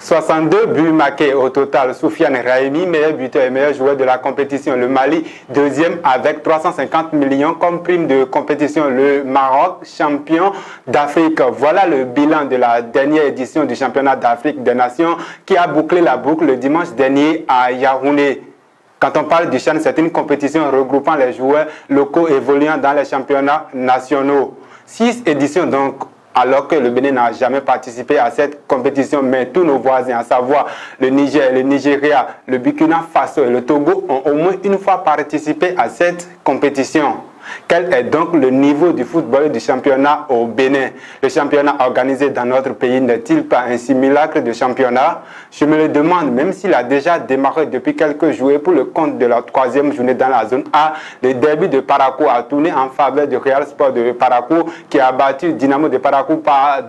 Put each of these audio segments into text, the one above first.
62 buts marqués au total. Soufiane Raimi, meilleur buteur et meilleur joueur de la compétition. Le Mali, deuxième avec 350 millions comme prime de compétition. Le Maroc, champion d'Afrique. Voilà le bilan de la dernière édition du championnat d'Afrique des Nations qui a bouclé la boucle le dimanche dernier à Yaoundé. Quand on parle du CHAN, c'est une compétition regroupant les joueurs locaux évoluant dans les championnats nationaux. 6 éditions donc, alors que le Bénin n'a jamais participé à cette compétition, mais tous nos voisins, à savoir le Niger, le Nigeria, le Burkina Faso et le Togo, ont au moins une fois participé à cette compétition. Quel est donc le niveau du football du championnat au Bénin? Le championnat organisé dans notre pays n'est-il pas un simulacre de championnat? Je me le demande, même s'il a déjà démarré depuis quelques jours. Et pour le compte de la troisième journée dans la zone A, le derby de Parakou a tourné en faveur du Real Sport de Parakou qui a battu Dynamo de Parakou par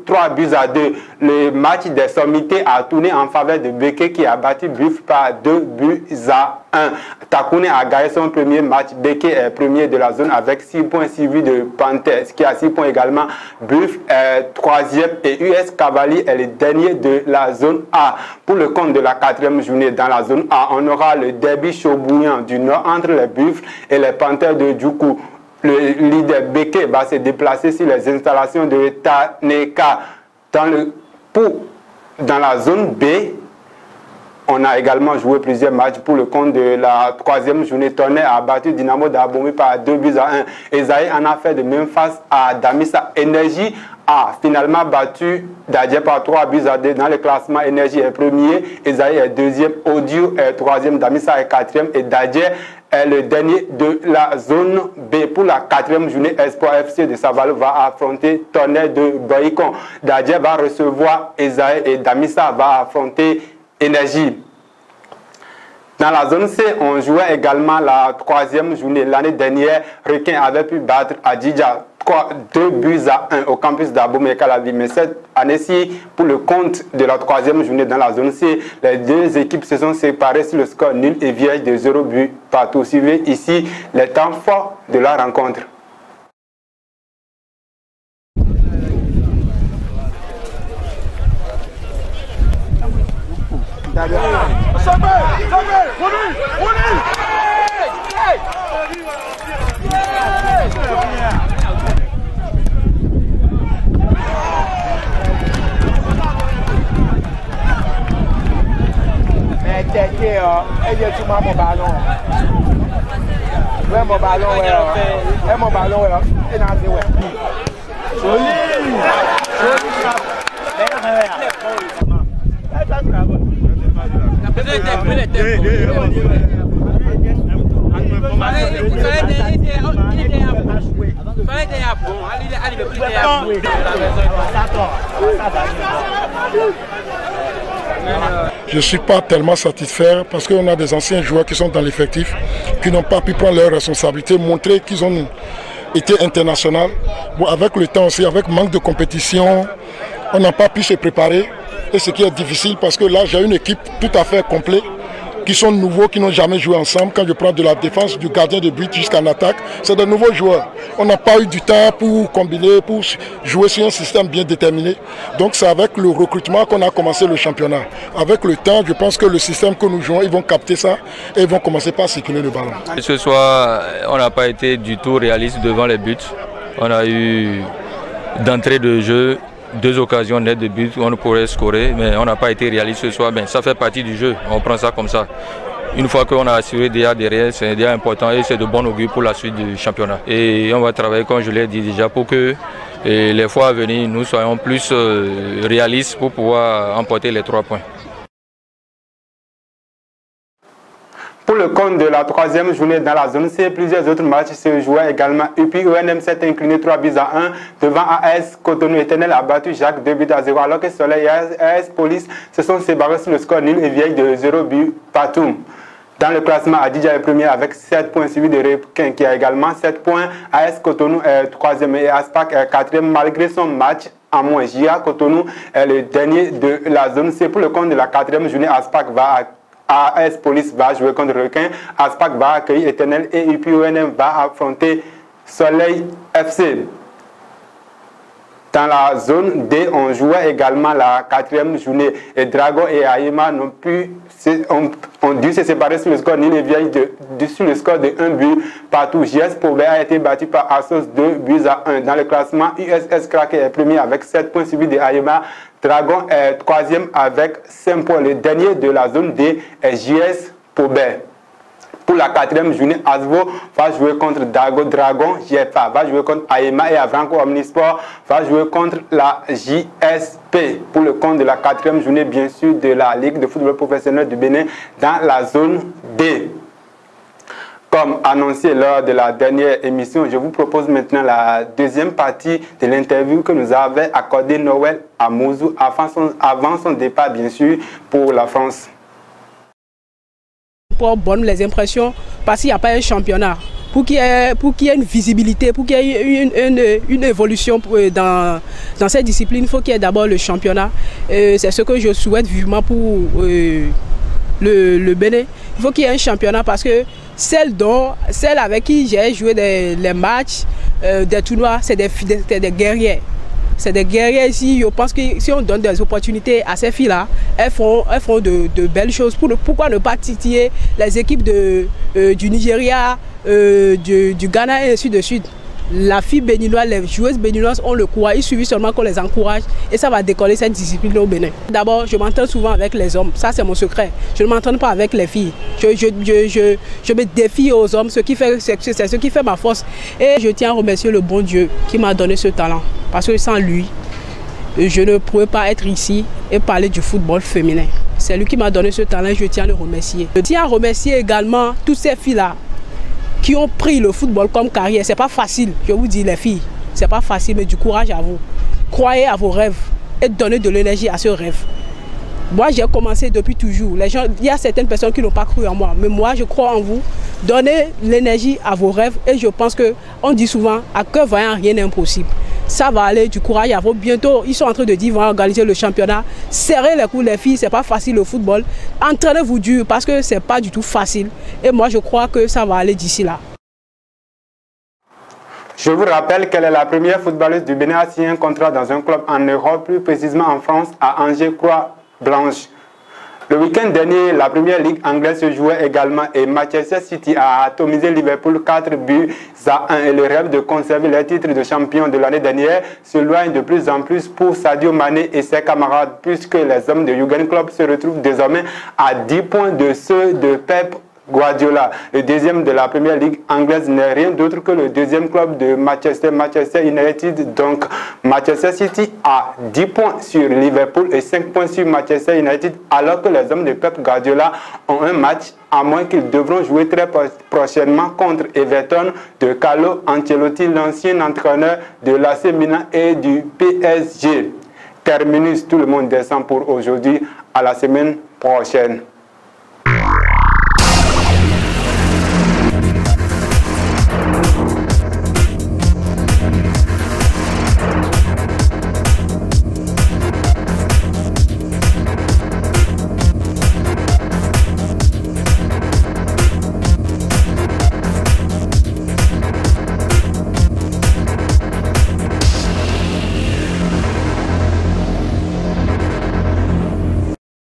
3 buts à 2. Le match des sommités a tourné en faveur de Beke qui a battu Buff par 2 buts à 1. Takoune a gagné son premier match. Beke est premier de la zone avec 6 points suivi de Panthers qui a 6 points également. Buff est troisième et US Cavalier est le dernier de la zone A. Pour le compte de la quatrième journée dans la zone A, on aura le derby chaud bouillant du Nord entre les Buffs et les Panthers de Djoukou. Le leader Beke va se déplacer sur les installations de Taneka. Dans la zone B, on a également joué plusieurs matchs pour le compte de la troisième journée. Tonnerre a battu Dynamo d'Aboumi par 2 buts à 1. Esaïe en a fait de même face à Damissa. Énergie a finalement battu Dadje par 3 buts à 2. Dans le classement, Énergie est premier, Esaïe est deuxième, Audio est troisième, Damissa est quatrième et Dadje est le dernier de la zone B. Pour la quatrième journée, Espoir FC de Savalo va affronter Tonnerre de Boycon. Dadje va recevoir Esaïe et Damissa va affronter Énergie. Dans la zone C, on jouait également la troisième journée. L'année dernière, Requin avait pu battre Adidja 2 buts à 1 au campus d'Aboum et Calavi. Mais cette année-ci, pour le compte de la troisième journée dans la zone C, les deux équipes se sont séparées sur le score nul et vierge de 0 but partout. Suivez ici les temps forts de la rencontre. Je ne suis pas tellement satisfait parce qu'on a des anciens joueurs qui sont dans l'effectif, qui n'ont pas pu prendre leurs responsabilités, montrer qu'ils ont été internationaux. Bon, avec le temps aussi, avec manque de compétition, on n'a pas pu se préparer. Et ce qui est difficile parce que là, j'ai une équipe tout à fait complète, qui sont nouveaux, qui n'ont jamais joué ensemble. Quand je prends de la défense, du gardien de but jusqu'en attaque, c'est de nouveaux joueurs. On n'a pas eu du temps pour combiner, pour jouer sur un système bien déterminé. Donc c'est avec le recrutement qu'on a commencé le championnat. Avec le temps, je pense que le système que nous jouons, ils vont capter ça et ils vont commencer par circuler le ballon. Ce soir, on n'a pas été du tout réaliste devant les buts. On a eu d'entrée de jeu 2 occasions nettes de but où on pourrait scorer, mais on n'a pas été réaliste ce soir. Ben, ça fait partie du jeu, on prend ça comme ça. Une fois qu'on a assuré déjà derrière, c'est déjà important et c'est de bon augure pour la suite du championnat. Et on va travailler, comme je l'ai dit déjà, pour que les fois à venir, nous soyons plus réalistes pour pouvoir emporter les 3 points. Pour le compte de la troisième journée dans la zone C, plusieurs autres matchs se jouaient également. UPI ONM s'est incliné 3 buts à 1 devant AS Cotonou. Éternel a battu Jacques 2 buts à 0 alors que Soleil et AS Police se sont séparés sur le score nul et vieille de 0 but partout. Dans le classement, Adidja est premier avec 7 points suivi de Requin qui a également 7 points. AS Cotonou est troisième et Aspac est quatrième malgré son match en moins. JA Cotonou est le dernier de la zone C. Pour le compte de la quatrième journée, Aspac va AS Police va jouer contre Requin, Aspac va accueillir Éternel et UPONM va affronter Soleil FC. Dans la zone D, on jouait également la 4e journée et Dragon et Aïma ont dû se séparer sur le score sur le score de 1 but partout. JS Pobé a été battu par Assos 2 buts à 1. Dans le classement, USS Krake est premier avec 7 points suivi de Aïma. Dragon est 3e avec 5 points. Le dernier de la zone D est JS Pobé. Pour la 4e journée, Asvo va jouer contre Dragon, GFA va jouer contre Aïma et Avranco Omnisport va jouer contre la JSP. Pour le compte de la 4e journée, bien sûr, de la Ligue de football professionnel du Bénin dans la zone D. Comme annoncé lors de la dernière émission, je vous propose maintenant la deuxième partie de l'interview que nous avait accordé Noël Amouzou avant son départ, bien sûr, pour la France. Pour bonnes les impressions, parce qu'il n'y a pas un championnat. Pour qu'il y ait une visibilité, pour qu'il y ait une évolution dans cette discipline, il faut qu'il y ait d'abord le championnat. C'est ce que je souhaite vivement pour le Bénin. Il faut qu'il y ait un championnat parce que celle avec qui j'ai joué les matchs, des tournois, c'est des guerriers. C'est des guerriers ici. Je pense que si on donne des opportunités à ces filles-là, elles feront de belles choses. Pourquoi ne pas titiller les équipes du Nigeria, du Ghana et ainsi de suite. La fille béninoise, les joueuses béninoises ont le courage. Il suffit seulement qu'on les encourage et ça va décoller cette discipline au Bénin. D'abord, je m'entends souvent avec les hommes. Ça, c'est mon secret. Je ne m'entends pas avec les filles. Je me défie aux hommes. C'est ce qui fait ma force. Et je tiens à remercier le bon Dieu qui m'a donné ce talent. Parce que sans lui, je ne pourrais pas être ici et parler du football féminin. C'est lui qui m'a donné ce talent et je tiens à le remercier. Je tiens à remercier également toutes ces filles-là qui ont pris le football comme carrière. C'est pas facile, je vous dis les filles, c'est pas facile, mais du courage à vous. Croyez à vos rêves et donnez de l'énergie à ce rêve. Moi, j'ai commencé depuis toujours. Il y a certaines personnes qui n'ont pas cru en moi, mais moi, je crois en vous. Donnez l'énergie à vos rêves et je pense qu'on dit souvent, à cœur vaillant, rien n'est impossible. Ça va aller, du courage à vous. Bientôt, ils sont en train de dire, ils vont organiser le championnat. Serrez les coups, les filles, c'est pas facile le football. Entraînez-vous dur parce que c'est pas du tout facile. Et moi, je crois que ça va aller d'ici là. Je vous rappelle qu'elle est la première footballeuse du Bénin à signer un contrat dans un club en Europe, plus précisément en France, à Angers-Croix-Blanche. Le week-end dernier, la première ligue anglaise se jouait également et Manchester City a atomisé Liverpool 4 buts à 1 et le rêve de conserver le titre de champion de l'année dernière s'éloigne de plus en plus pour Sadio Mané et ses camarades puisque les hommes de Jürgen Klopp se retrouvent désormais à 10 points de ceux de Pep Guardiola. Le deuxième de la première ligue anglaise n'est rien d'autre que le deuxième club de Manchester United. Donc Manchester City a 10 points sur Liverpool et 5 points sur Manchester United alors que les hommes de Pep Guardiola ont un match à moins qu'ils devront jouer très prochainement contre Everton de Carlo Ancelotti, l'ancien entraîneur de l'AC Milan et du PSG. Terminus, tout le monde descend pour aujourd'hui. À la semaine prochaine.